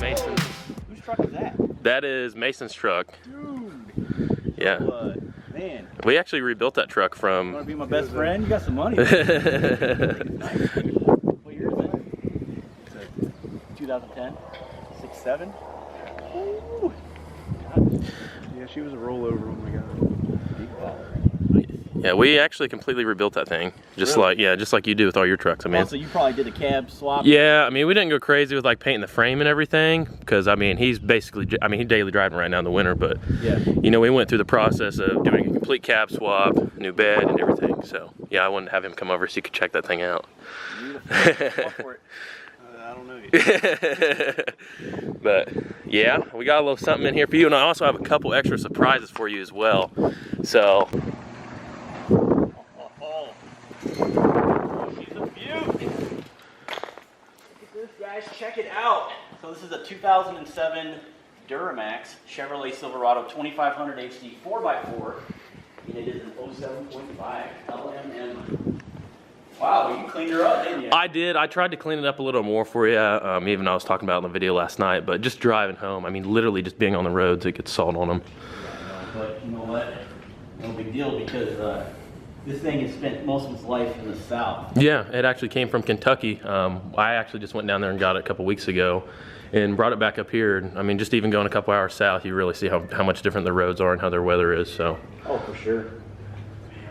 Mason's. Whose truck is that? That is Mason's truck. Dude. Yeah. Man. We actually rebuilt that truck from. You want to be my best friend? You got some money. Nice. What year is it? 2010? 6.7? Ooh. Yeah, she was a rollover when we got her. Big baller. Yeah, we actually completely rebuilt that thing. Just Really? just like you do with all your trucks. I mean. So you probably did a cab swap? Yeah, I mean, we didn't go crazy with like painting the frame and everything, because I mean, he's basically, he's daily driving right now in the winter, but Yeah. you know, we went through the process of doing a complete cab swap, new bed and everything. So yeah, I wanted to have him come over so he could check that thing out. Beautiful. For it. I don't know yet. But yeah, we got a little something in here for you, and I also have a couple extra surprises for you as well. So. She's a beaut. Look at this, guys. Check it out. So this is a 2007 Duramax Chevrolet Silverado 2500 HD 4x4. And it is an 07.5 LMM. Wow, you cleaned her up, didn't you? I did. I tried to clean it up a little more for you. Even I was talking about it in the video last night, but just driving home, I mean, literally just being on the roads, it gets salt on them. But you know what? No big deal, because this thing has spent most of its life in the South. Yeah, it actually came from Kentucky. I actually just went down there and got it a couple weeks ago and brought it back up here. I mean, just even going a couple hours south, you really see how much different the roads are and how their weather is. So. Oh, for sure.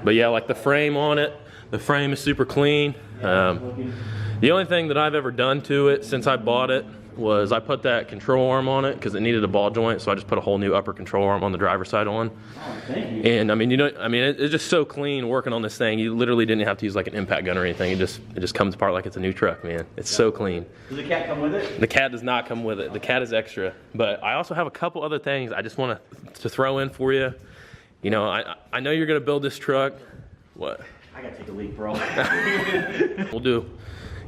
But yeah, like the frame on it, the frame is super clean. The only thing that I've ever done to it since I bought it was I put that control arm on it because it needed a ball joint, so I just put a whole new upper control arm on the driver's side on. Oh, thank you. And I mean, it's just so clean working on this thing. You literally didn't have to use like an impact gun or anything. It just comes apart like it's a new truck, man. It's so clean. Does the cat come with it? The cat does not come with it. The cat is extra. But I also have a couple other things I just want to throw in for you. You know, I know you're gonna build this truck. What? I gotta take a leak, bro. We'll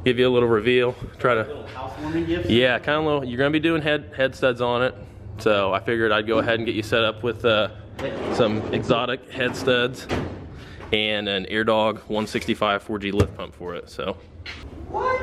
give you a little reveal. Try to. Little housewarming gift. Yeah, kind of little. You're gonna be doing head studs on it, so I figured I'd go ahead and get you set up with some exotic head studs and an AirDog 165 4G lift pump for it. So. What?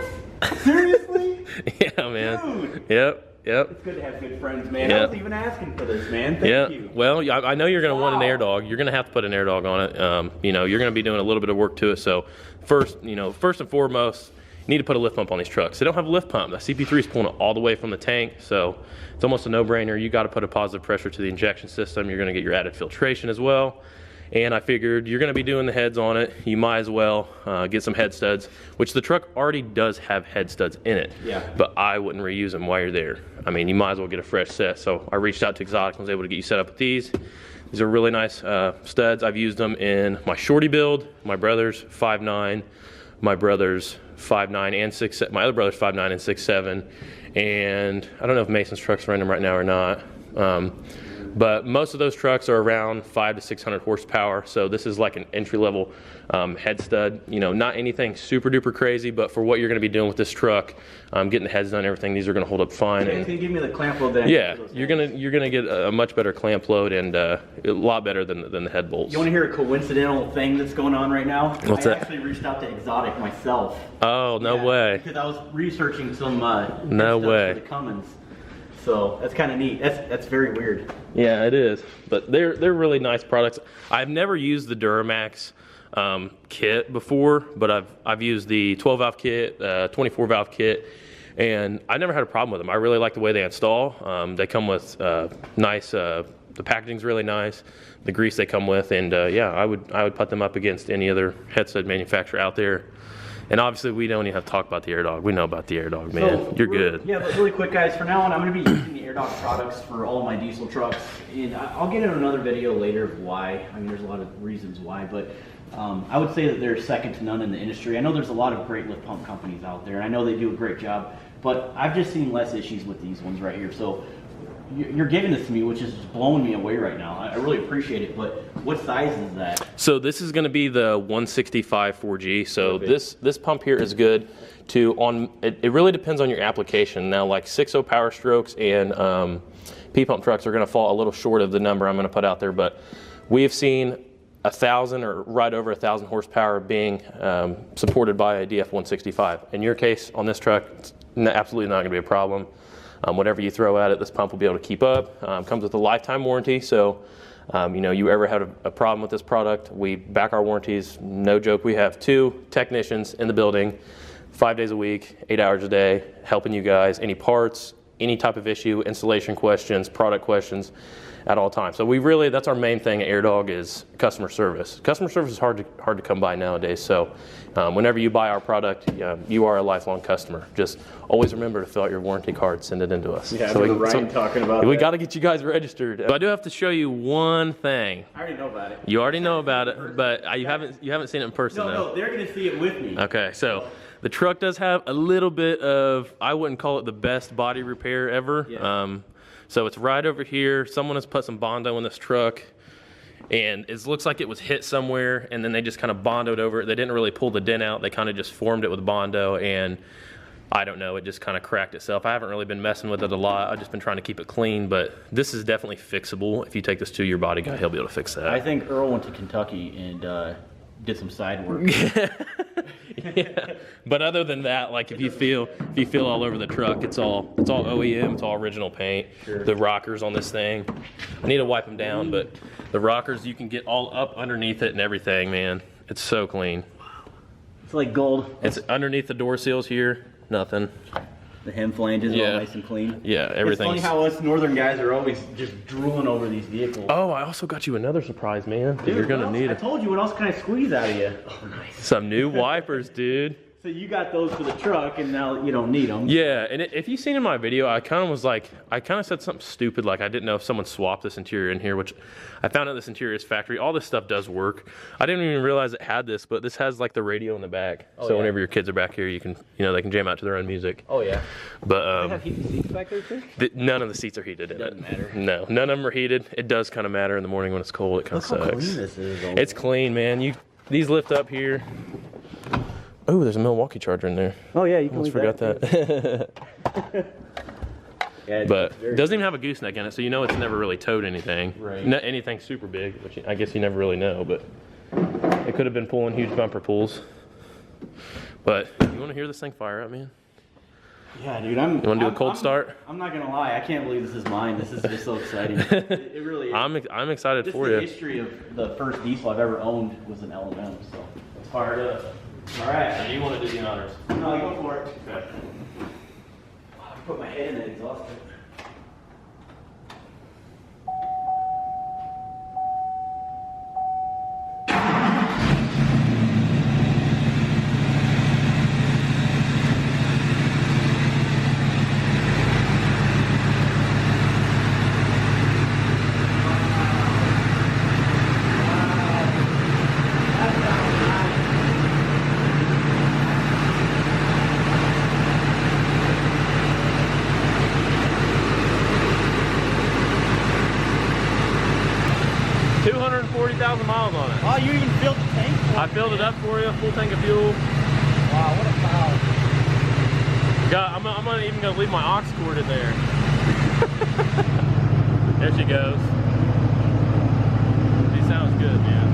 Seriously? Yeah, man. Dude. Yep. It's good to have good friends, man. Yeah. I wasn't even asking for this, man. Thank you. Well, I know you're going to want an AirDog. You're going to have to put an AirDog on it. You know, you're going to be doing a little bit of work to it. So first and foremost, you need to put a lift pump on these trucks. They don't have a lift pump. The CP3 is pulling it all the way from the tank, so it's almost a no-brainer. You got to put a positive pressure to the injection system. You're going to get your added filtration as well. And I figured you're going to be doing the heads on it. You might as well get some head studs, which the truck already does have head studs in it. Yeah. But I wouldn't reuse them while you're there. I mean, you might as well get a fresh set. So I reached out to Exotic and was able to get you set up with these. These are really nice studs. I've used them in my shorty build, my brother's 5'9", my brother's 5'9" and 6'7", my other brother's 5'9" and 6'7", and I don't know if Mason's trucks run them right now or not. But most of those trucks are around 500 to 600 horsepower, so this is like an entry-level head stud. You know, not anything super duper crazy, but for what you're going to be doing with this truck, getting the heads done, everything, these are going to hold up fine. Can you give me the clamp load then? Yeah, you're gonna get a much better clamp load and a lot better than the head bolts. You want to hear a coincidental thing that's going on right now? What's that? I actually reached out to Exotic myself. Oh, no way. Because I was researching some No way. for the Cummins. So that's kind of neat. That's very weird. Yeah, it is. But they're really nice products. I've never used the Duramax kit before, but I've used the 12 valve kit, 24 valve kit, and I never had a problem with them. I really like the way they install. They come with nice. The packaging's really nice. The grease they come with, and yeah, I would put them up against any other head stud manufacturer out there. And obviously, we don't even have to talk about the AirDog. We know about the AirDog, man. So you're good. Yeah, but really quick, guys, for now on, I'm going to be using the AirDog products for all my diesel trucks. And I'll get in another video later of why. I mean, there's a lot of reasons why. But I would say that they're second to none in the industry. I know there's a lot of great lift pump companies out there. And I know they do a great job. But I've just seen less issues with these ones right here. So you're giving this to me, which is blowing me away right now. I really appreciate it, but what size is that? So this is going to be the 165 4G. So this pump here is good to it really depends on your application. Now, like 6.0 Power Strokes and P-pump trucks are going to fall a little short of the number I'm going to put out there, but we have seen 1,000 or right over 1,000 horsepower being supported by a DF 165. In your case, on this truck, it's absolutely not going to be a problem. Whatever you throw at it, this pump will be able to keep up. Comes with a lifetime warranty, so you know, you ever had a problem with this product, we back our warranties. No joke, we have 2 technicians in the building, 5 days a week, 8 hours a day, helping you guys. Any parts, any type of issue, installation questions, product questions, at all times. So we really, that's our main thing at AirDog, is customer service. Customer service is hard to come by nowadays. So whenever you buy our product, you are a lifelong customer. Just always remember to fill out your warranty card, send it in to us. Yeah, so I remember Ryan talking about we that. got to get you guys registered. I do have to show you one thing. I already know about it. You already know about it, but you haven't seen it in person though. No, they're gonna see it with me. Okay, so the truck does have a little bit of, I wouldn't call it the best body repair ever. Yeah. So it's right over here. Someone has put some Bondo in this truck, and it looks like it was hit somewhere, and then they just kind of Bondoed over it. They didn't really pull the dent out. They kind of just formed it with Bondo, and I don't know, it just kind of cracked itself. I haven't really been messing with it a lot. I've just been trying to keep it clean, but this is definitely fixable. If you take this to your body guy, he'll be able to fix that. I think Earl went to Kentucky and did some side work. Yeah. But other than that, like if you feel all over the truck, it's all OEM, it's all original paint. Sure. The rockers on this thing, I need to wipe them down, but the rockers, you can get all up underneath it and everything, man. It's so clean. It's like gold. It's underneath the door seals here, nothing. The hem flanges are all nice and clean. Yeah, everything's. It's funny how us northern guys are always just drooling over these vehicles. Oh, I also got you another surprise, man. Dude, You're gonna need I it. told you, what else can I squeeze out of you? Oh, nice. Some new wipers, dude. So you got those for the truck, and now you don't need them. Yeah, and if you've seen in my video, I kind of said something stupid, like I didn't know if someone swapped this interior in here, which I found out this interior is factory. All this stuff does work. I didn't even realize it had this, but this has like the radio in the back. Oh, so yeah. whenever your kids are back here, you can, they can jam out to their own music. Oh yeah. But They have heated seats back there too? none of the seats are heated in Doesn't it. matter. No, none of them are heated. It does kind of matter in the morning when it's cold. It kind of Look how sucks. clean this is. It's clean, man. These lift up here. Oh, there's a Milwaukee charger in there. Oh yeah, you can Almost leave forgot that. Yeah, But it doesn't even have a gooseneck in it, so you know it's never really towed anything. Right. Anything super big, which I guess you never really know, but it could have been pulling huge bumper pulls. But you want to hear this thing fire up, man? Yeah, dude. You want to do a cold start? I'm not gonna lie. I can't believe this is mine. This is just so exciting. It really is. I'm excited Just for the you. history of the first diesel I've ever owned was an LMM. So Let's fire it up. all right. Do you want to do the honors? No, go for it. Okay. Put my head in the exhaust. 240,000 miles on it. Oh, you even filled the tank for I filled it up for you, full tank of fuel. Wow, what a power. I'm even gonna leave my aux cord in there. There she goes. She sounds good, man.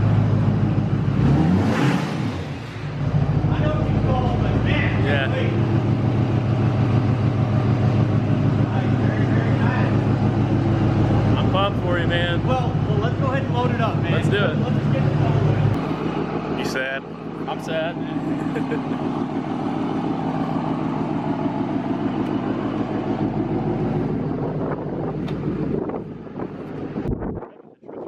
I know what you call them, but man, Yeah. wait. Nice, very, very nice. I'm pumped for you, man. Well, let's go ahead and load it up, man. Let's do it. Let's just get it going. You sad? I'm sad.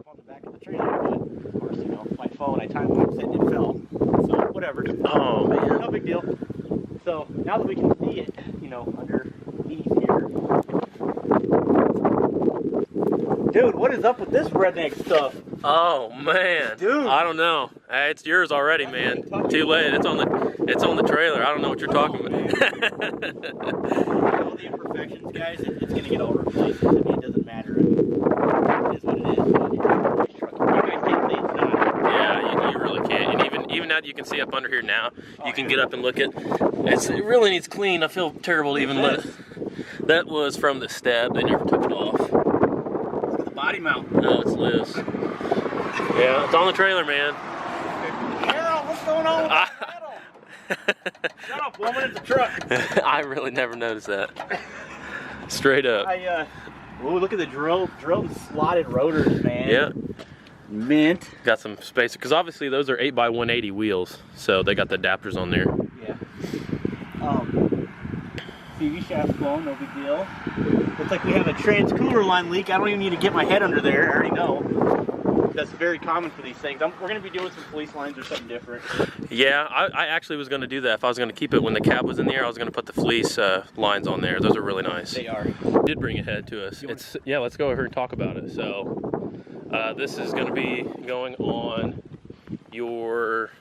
On the back of the trailer, but of course, my phone, I time lapsed it and it fell. So whatever. Oh man. No big deal. So now that we can see it, underneath here. Dude, what is up with this redneck stuff? Oh man, Dude. I don't know. Hey, it's yours already, man. Too late. It's on the trailer. I don't know what you're talking about. All the imperfections, guys, it's gonna get all replaced. I mean, it doesn't matter. I mean, it is what it is. But this truck, you guys can't see it's not. Yeah, you really can't. And even now that you can see up under here now, you can get up and look at. It really needs clean. I feel terrible to even let it. That was from the step. They never took it off. Look at the body mount. No, it's loose. Yeah, it's on the trailer, man. Carol, what's going on with the metal? Shut up, woman, it's a truck. I really never noticed that. Straight up. Oh, look at the drilled and slotted rotors, man. Yeah. Mint. Got some space, because obviously those are 8x180 wheels, so they got the adapters on there. Yeah. CV shaft blown, no big deal. Looks like we have a trans-cooler line leak. I don't even need to get my head under there. I already know. That's very common for these things. We're going to be doing some police lines or something different. Yeah, I actually was going to do that. If I was going to keep it when the cab was in the air, I was going to put the fleece lines on there. Those are really nice. They are. Did bring it head to us. Yeah, let's go over and talk about it. So this is going to be going on your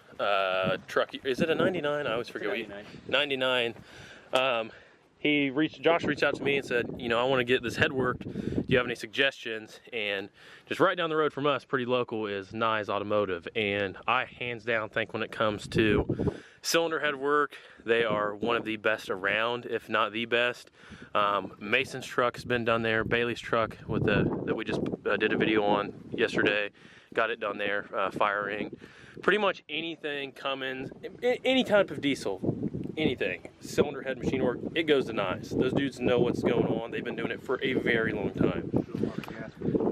truck. Is it a 99? I always forget. 99. Josh reached out to me and said, you know, I want to get this head worked. Do you have any suggestions? And just right down the road from us, pretty local, is Nye's Automotive. And I hands down think when it comes to cylinder head work, they are one of the best around, if not the best. Mason's truck has been done there. Bailey's truck that we just did a video on yesterday, got it done there, firing. Pretty much anything Cummins, any type of diesel, anything, cylinder head machine work, it goes to Nye's. Those dudes know what's going on. They've been doing it for a very long time.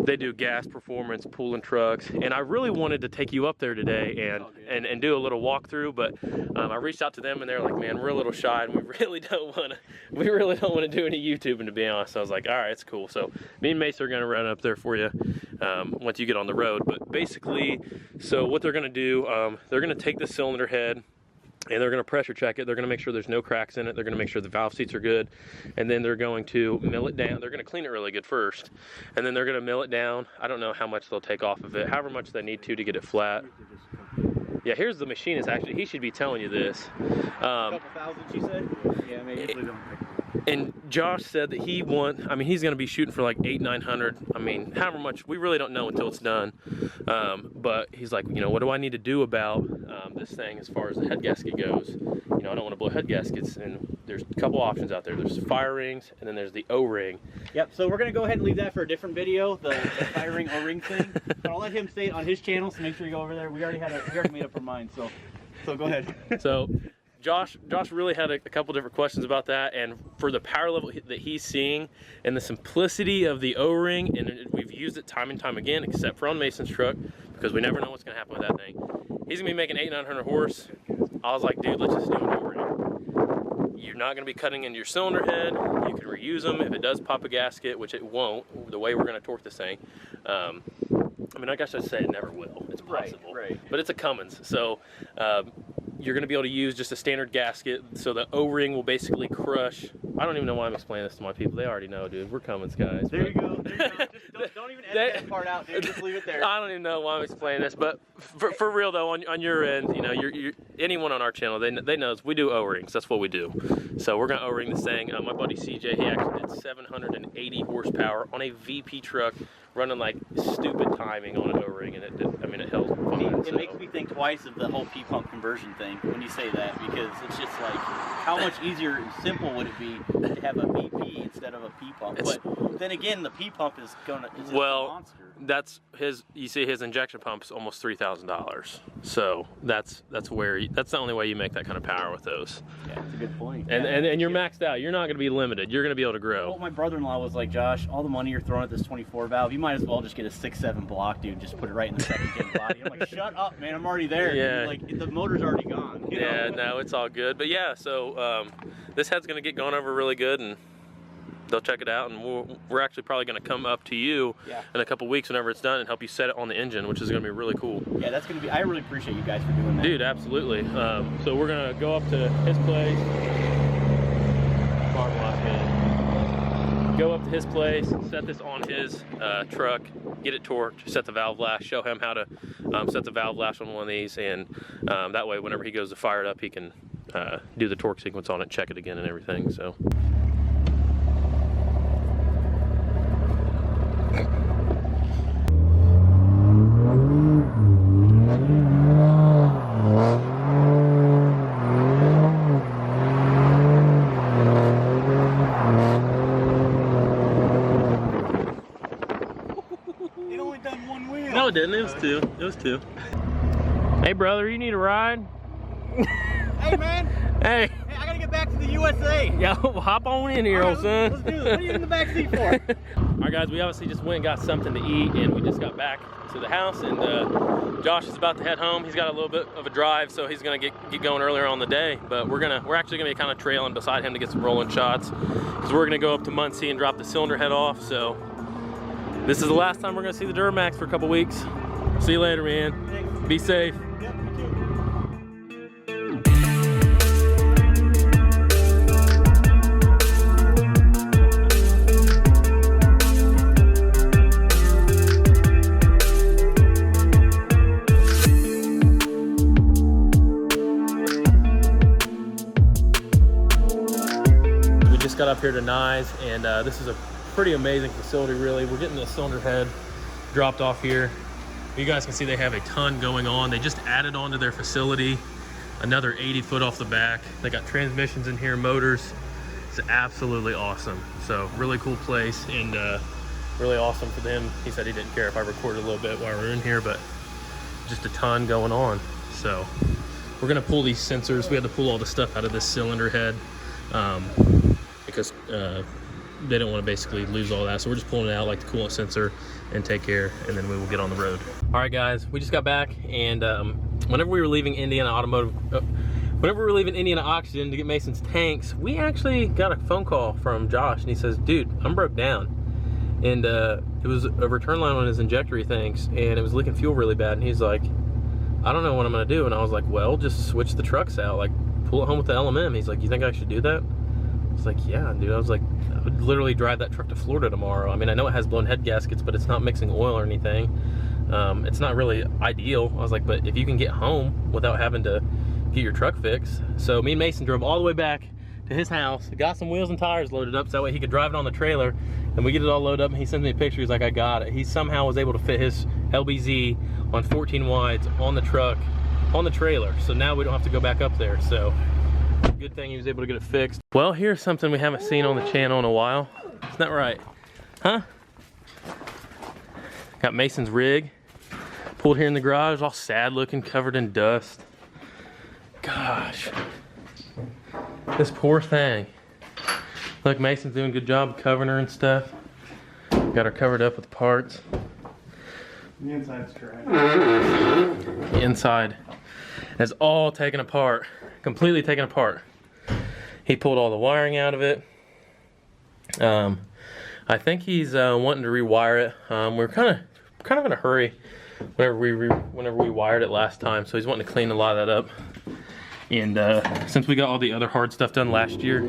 They do gas performance, pulling trucks, and I really wanted to take you up there today and do a little walkthrough, but I reached out to them and they're like, man, we're a little shy and we really don't want to do any YouTubing, to be honest. I was like, all right, it's cool. So me and Mace are going to run up there for you once you get on the road. But basically, so what they're going to do, they're going to take the cylinder head and they're going to pressure check it. They're going to make sure there's no cracks in it. They're going to make sure the valve seats are good. And then they're going to mill it down. They're going to clean it really good first. And then they're going to mill it down. I don't know how much they'll take off of it, however much they need to get it flat. Yeah, here's the machinist. Actually, he should be telling you this. A couple thousand, she said? Yeah, maybe. And Josh said that he's going to be shooting for like 800-900. I mean, however much, we really don't know until it's done. But he's like, you know, what do I need to do about this thing as far as the head gasket goes? You know, I don't want to blow head gaskets. And there's a couple options out there. There's fire rings, and then there's the O-ring. Yep, so we're going to go ahead and leave that for a different video, the fire ring O-ring thing. But I'll let him say it on his channel, so make sure you go over there. We already made up our mind, so go ahead. So Josh really had a couple different questions about that, and for the power level that he's seeing and the simplicity of the O-ring, and we've used it time and time again, except for on Mason's truck, because we never know what's going to happen with that thing. He's going to be making 800-900 horse. I was like, dude, let's just do an O-ring. You're not going to be cutting into your cylinder head. You can reuse them if it does pop a gasket, which it won't, the way we're going to torque this thing. I mean, I guess I'd say it never will. It's possible. Right. But it's a Cummins. So you're going to be able to use just a standard gasket, so the O-ring will basically crush. I don't even know why I'm explaining this to my people. They already know, dude. We're Cummins guys. There you go. Just don't even edit that part out, dude. Just leave it there. I don't even know why I'm explaining this, but for real though, on your end, you know, you're anyone on our channel, they know we do O-rings. That's what we do. So we're going to O-ring this thing. My buddy CJ, he actually did 780 horsepower on a VP truck, running like stupid timing on an O-ring, and it held fine. It makes me think twice of the whole P-pump conversion thing when you say that, because it's just like, how much easier and simple would it be to have a VP instead of a P-pump? But then again, the P-pump is a monster. That's you see his injection pump is almost $3,000. So that's the only way you make that kind of power with those. Yeah, that's a good point. And you're maxed out. You're not going to be limited. You're going to be able to grow. Well, my brother-in-law was like, Josh, all the money you're throwing at this 24 valve, you might as well just get a 6.7 block, dude. Just put it right in the second gen body. I'm like, shut up, man. I'm already there. Yeah. Dude. Like, the motor's already gone. You know? No, it's all good. But yeah, so this head's going to get gone over really good, and they'll check it out, and we're actually probably going to come up to you in a couple weeks whenever it's done and help you set it on the engine, which is going to be really cool. Yeah, that's going to be, I really appreciate you guys for doing that. Dude, absolutely. So we're going to go up to his place. Go up to his place, set this on his truck, get it torqued, set the valve lash, show him how to set the valve lash on one of these, and that way whenever he goes to fire it up, he can do the torque sequence on it, check it again and everything. So. No, it didn't. It was two. It was two. Hey, brother, you need a ride? Hey, man. Hey. Hey, I gotta get back to the USA. Yeah, well, hop on in here, old son. Let's do this. What are you in the back seat for? All right, guys, we obviously just went and got something to eat, and we just got back to the house, and Josh is about to head home. He's got a little bit of a drive, so he's gonna get going earlier on the day, but we're actually gonna be kind of trailing beside him to get some rolling shots, because we're gonna go up to Muncie and drop the cylinder head off. So this is the last time we're gonna see the Duramax for a couple weeks. See you later, man. Thanks. Be safe. Yep, you too. Got up here to Nye, and this is a pretty amazing facility, really. We're getting the cylinder head dropped off here. You guys can see they have a ton going on. They just added on to their facility another 80 foot off the back. They got transmissions in here, motors. It's absolutely awesome. So really cool place, and really awesome for them. He said he didn't care if I recorded a little bit while we were in here, but just a ton going on. So we're gonna pull these sensors. We had to pull all the stuff out of this cylinder head. Because they don't want to basically lose all that, so we're just pulling it out like the coolant sensor and take care, and then we will get on the road. All right, guys, we just got back, and whenever we were leaving Indiana Oxygen to get Mason's tanks, we actually got a phone call from Josh, and he says, dude, I'm broke down. And it was a return line on his injectory things, and it was leaking fuel really bad, and he's like, I don't know what I'm gonna do. And I was like, well, just switch the trucks out, like pull it home with the LMM. He's like, you think I should do that? I was like, yeah, dude. I was like, I would literally drive that truck to Florida tomorrow. I mean, I know it has blown head gaskets, but it's not mixing oil or anything. It's not really ideal. I was like, but if you can get home without having to get your truck fixed. So me and Mason drove all the way back to his house, got some wheels and tires loaded up so that way he could drive it on the trailer, and we get it all loaded up, and he sends me a picture. He's like, I got it. He somehow was able to fit his LBZ on 14 wides on the truck, on the trailer. So now we don't have to go back up there. So good thing he was able to get it fixed. Well, here's something we haven't seen on the channel in a while. Isn't that right? Huh? Got Mason's rig. Pulled here in the garage, all sad looking, covered in dust. Gosh. This poor thing. Look, Mason's doing a good job of covering her and stuff. Got her covered up with parts. The inside's dry. The inside is all taken apart. Completely taken apart. He pulled all the wiring out of it. I think he's wanting to rewire it. We were kind of in a hurry whenever we wired it last time, so he's wanting to clean a lot of that up. And since we got all the other hard stuff done last year,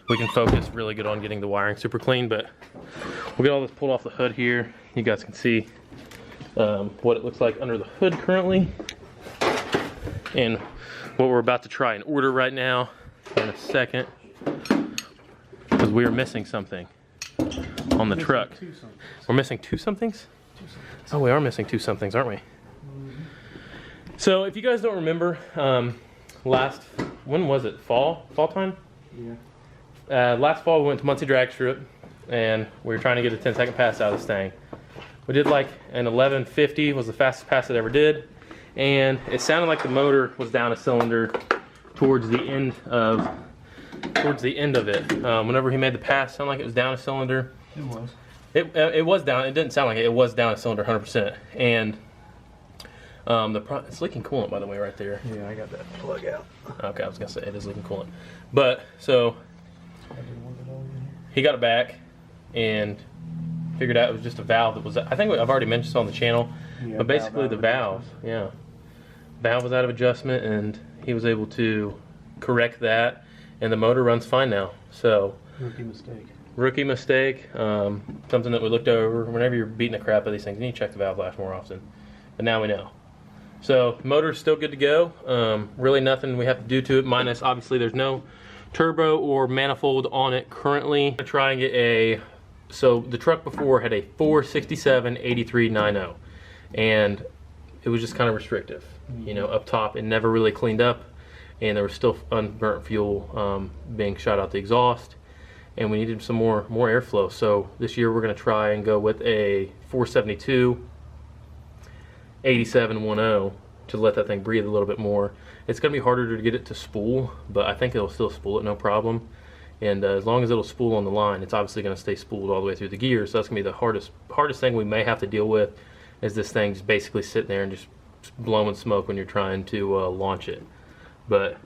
we can focus really good on getting the wiring super clean. But we'll get all this pulled off the hood here. You guys can see what it looks like under the hood currently, and what we're about to try and order right now in a second, because we are missing something on the truck. We're missing two somethings? Oh, we are missing two somethings, aren't we? So if you guys don't remember, when was it? Fall time? Yeah. Last fall we went to Muncie Drag Strip, and we were trying to get a 10-second pass out of this thing. We did like an 1150, was the fastest pass it ever did. And it sounded like the motor was down a cylinder towards the end of it. Whenever he made the pass, it sounded like it was down a cylinder. It was. It was down. It didn't sound like it. It was down a cylinder 100%. And it's leaking coolant, by the way, right there. Yeah, I got that plug out. Okay, I was gonna say it is leaking coolant. But so he got it back and figured out it was just a valve that was. I think I've already mentioned this on the channel. Yeah, but basically the valve, yeah. Valve was out of adjustment, and he was able to correct that, and the motor runs fine now. So Rookie mistake. Rookie mistake, something that we looked over. Whenever you're beating the crap out of these things, you need to check the valve flash more often. But now we know. So motor's still good to go. Really nothing we have to do to it, minus obviously there's no turbo or manifold on it currently. I'm gonna try and get so the truck before had a 467 8390, and it was just kind of restrictive. You know, up top it never really cleaned up, and there was still unburnt fuel being shot out the exhaust, and we needed some more airflow. So this year we're going to try and go with a 472 8710 to let that thing breathe a little bit more. It's going to be harder to get it to spool, but I think it'll still spool it no problem. And as long as it'll spool on the line, it's obviously going to stay spooled all the way through the gears. So that's going to be the hardest thing we may have to deal with, is this thing just basically sitting there and just blowing smoke when you're trying to launch it. But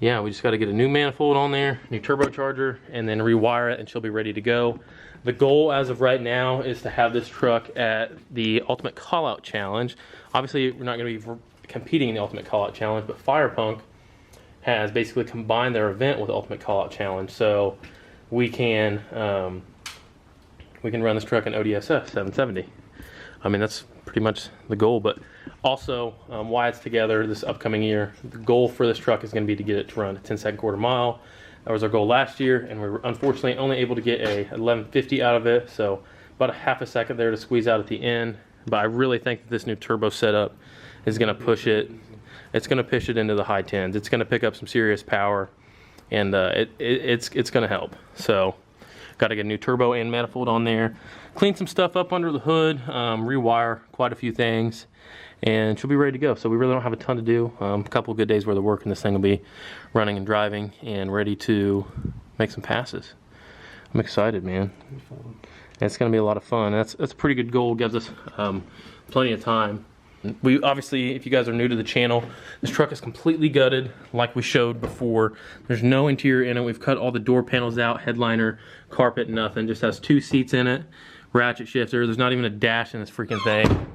yeah, we just got to get a new manifold on there, new turbocharger, and then rewire it, and she'll be ready to go. The goal as of right now is to have this truck at the Ultimate Callout Challenge. Obviously, we're not going to be competing in the Ultimate Callout Challenge, but Firepunk has basically combined their event with the Ultimate Callout Challenge, so we can run this truck in ODSF 770. I mean, that's pretty much the goal. But also, why it's together this upcoming year, the goal for this truck is going to be to get it to run a 10-second quarter mile. That was our goal last year, and we were unfortunately only able to get a 1150 out of it, so about a half a second there to squeeze out at the end. But I really think that this new turbo setup is going to push it. It's going to push it into the high 10s. It's going to pick up some serious power, and it's going to help. So got to get a new turbo and manifold on there, clean some stuff up under the hood, rewire quite a few things, and she'll be ready to go. So we really don't have a ton to do. A couple of good days worth of work, and this thing will be running and driving and ready to make some passes. I'm excited, man. It's going to be a lot of fun. That's a pretty good goal. Gives us plenty of time. We obviously, if you guys are new to the channel, this truck is completely gutted like we showed before. There's no interior in it. We've cut all the door panels out, headliner, carpet, nothing. Just has 2 seats in it, ratchet shifter. There's not even a dash in this freaking thing. And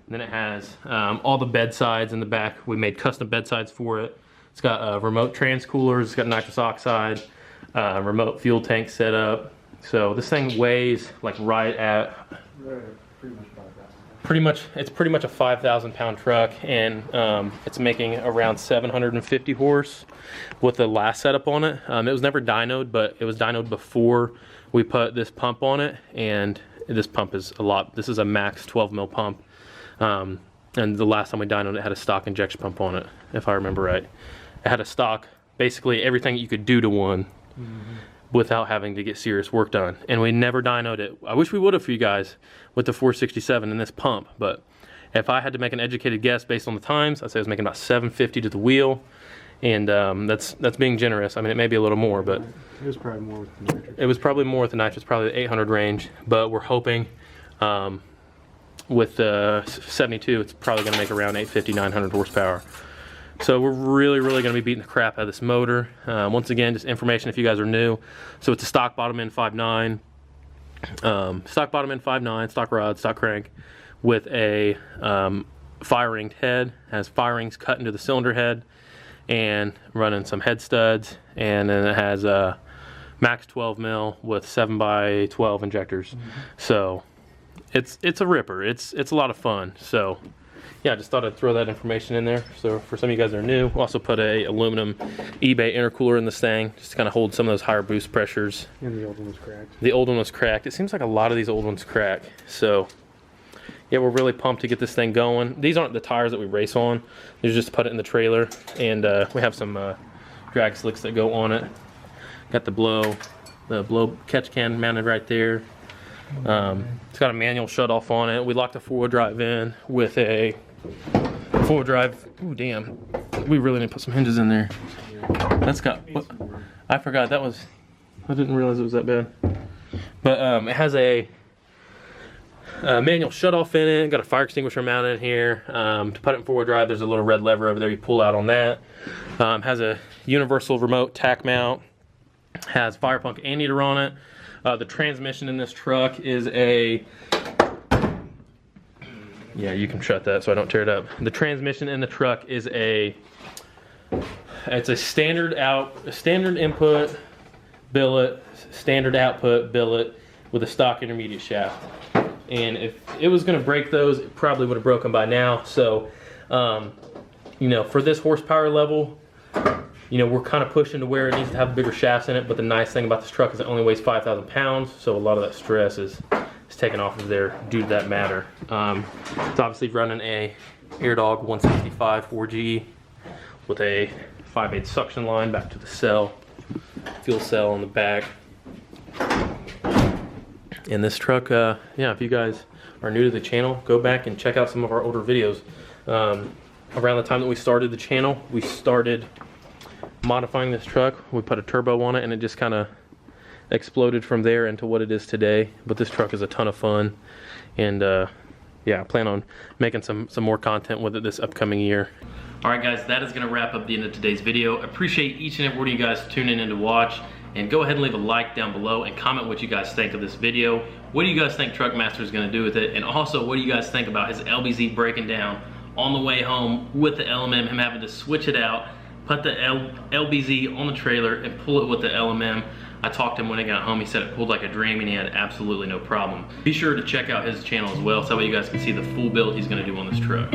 then it has all the bed sides in the back. We made custom bed sides for it. It's got remote trans coolers. It's got nitrous oxide, remote fuel tank set up. So this thing weighs like right at it's pretty much a 5,000 pound truck, and it's making around 750 horse with the last setup on it. It was never dynoed, but it was dynoed before we put this pump on it, and this pump is a lot. This is a max 12 mil pump, and the last time we dynoed it had a stock injection pump on it, if I remember right. It had a stock, basically everything you could do to one. Without having to get serious work done, and we never dynoed it. I wish we would have for you guys with the 467 and this pump, but if I had to make an educated guess based on the times, I'd say I was making about 750 to the wheel, and that's being generous. I mean, it may be a little more, but it was probably more with the nitrous. It was probably more with the nitrous, probably the 800 range, but we're hoping with the 72, it's probably going to make around 850, 900 horsepower. So we're really going to be beating the crap out of this motor. Once again, just information if you guys are new. So it's a stock bottom end 5.9, stock bottom end 5.9, stock rod, stock crank, with a fire ringed head. Has fire rings cut into the cylinder head, and running some head studs. And then it has a max 12 mil with 7x12 injectors. So it's a ripper. It's a lot of fun. So yeah, I just thought I'd throw that information in there. So for some of you guys that are new, we'll also put a aluminum eBay intercooler in this thing, just to kind of hold some of those higher boost pressures. And the old one was cracked. The old one was cracked. It seems like a lot of these old ones crack. So yeah, we're really pumped to get this thing going. These aren't the tires that we race on. These are just to put it in the trailer. And we have some drag slicks that go on it. Got the blow catch can mounted right there. It's got a manual shut off on it. We locked the 4-wheel drive in with a 4-wheel drive. Ooh, damn. We really need to put some hinges in there. That's got, what, I forgot that was, I didn't realize it was that bad. But it has a manual shut off in it. Got a fire extinguisher mounted in here. To put it in 4-wheel drive, there's a little red lever over there you pull out on that. Has a universal remote tack mount. Has Firepunk anteater on it. The transmission in this truck is a, yeah, you can shut that so I don't tear it up. The transmission in the truck is it's a standard input billet, standard output billet with a stock intermediate shaft. And if it was going to break those, it probably would have broken by now. So, you know, for this horsepower level, you know, we're kind of pushing to where it needs to have bigger shafts in it, but the nice thing about this truck is it only weighs 5,000 pounds, so a lot of that stress is taken off of there due to that matter. It's obviously running a AirDog 165 4G with a 5/8 suction line back to the cell, fuel cell on the back. And this truck, yeah, if you guys are new to the channel, go back and check out some of our older videos. around the time that we started the channel, we started modifying this truck. We put a turbo on it and it just kind of exploded from there into what it is today. But this truck is a ton of fun, and yeah, I plan on making some more content with it this upcoming year. All right, guys, that is going to wrap up the end of today's video. Appreciate each and every one of you guys tuning in to watch, and go ahead and leave a like down below and comment what you guys think of this video. What do you guys think Truckmaster is going to do with it? And also, what do you guys think about his LBZ breaking down on the way home with the LMM, him having to switch it out, put the LBZ on the trailer and pull it with the LMM. I talked to him when I got home. He said it pulled like a dream and he had absolutely no problem. Be sure to check out his channel as well so that way you guys can see the full build he's going to do on this truck.